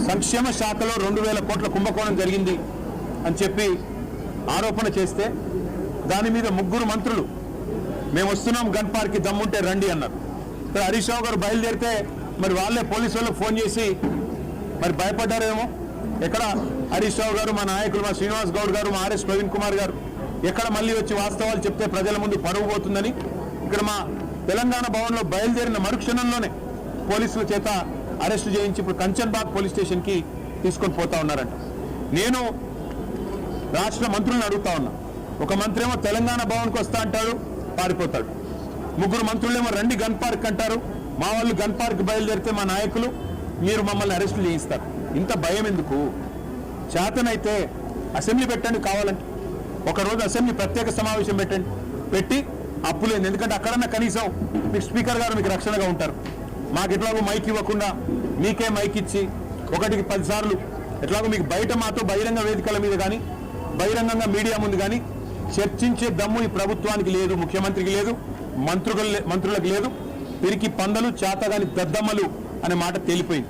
సంక్షేమ శాఖలో 2000 కోట్ల కుంభకోణం జరిగింది అని చెప్పి ఆరోపణ చేస్తే దాని మీద 3 మంత్రులు మేము వస్తున్నాం గన్ పార్క్కి దమ్ముంటే రండి అన్నారు. హరీష్ రావు గారు బయలుదేరితే మరి వాళ్ళే పోలీసు వాళ్ళకి ఫోన్ చేసి మరి భయపడ్డారేమో. ఎక్కడ హరీష్ రావు గారు, మా నాయకులు, మా శ్రీనివాస్ గౌడ్ గారు, మా ఆర్ఎస్ ప్రవీణ్ కుమార్ గారు ఎక్కడ మళ్ళీ వచ్చి వాస్తవాలు చెప్తే ప్రజల ముందు పరువు పోతుందని ఇక్కడ మా తెలంగాణ భవన్లో బయలుదేరిన మరుక్షణంలోనే పోలీసుల చేత అరెస్టు చేయించి ఇప్పుడు కంచన్బాగ్ పోలీస్ స్టేషన్కి తీసుకొని పోతా ఉన్నారంట. నేను రాష్ట్ర మంత్రులను అడుగుతా ఉన్నా. ఒక మంత్రి ఏమో తెలంగాణ భవన్కి వస్తా అంటాడు, పారిపోతాడు. 3 మంత్రులేమో రండి గన్ పార్క్ అంటారు. మా వాళ్ళు గన్ పార్క్ బయలుదేరితే మా నాయకులు మీరు మమ్మల్ని అరెస్టులు చేయిస్తారు. ఇంత భయం ఎందుకు? చేతనైతే అసెంబ్లీ పెట్టండి, కావాలంటే ఒకరోజు అసెంబ్లీ ప్రత్యేక సమావేశం పెట్టి అప్పులేదు. ఎందుకంటే అక్కడన్నా కనీసం మీకు స్పీకర్ గారు మీకు రక్షణగా ఉంటారు. మాకు ఎట్లాగో మైక్ ఇవ్వకుండా మీకే మైక్ ఇచ్చి 1కి 10 సార్లు ఎట్లాగో మీకు బయట మాతో బహిరంగ వేదికల మీద కానీ బహిరంగంగా మీడియా ముందు కానీ చర్చించే దమ్ము ఈ ప్రభుత్వానికి లేదు, ముఖ్యమంత్రికి లేదు, మంత్రులకు లేదు. పిరికి పందలు, చేతగాని దద్దమ్మలు అనే మాట తేలిపోయింది.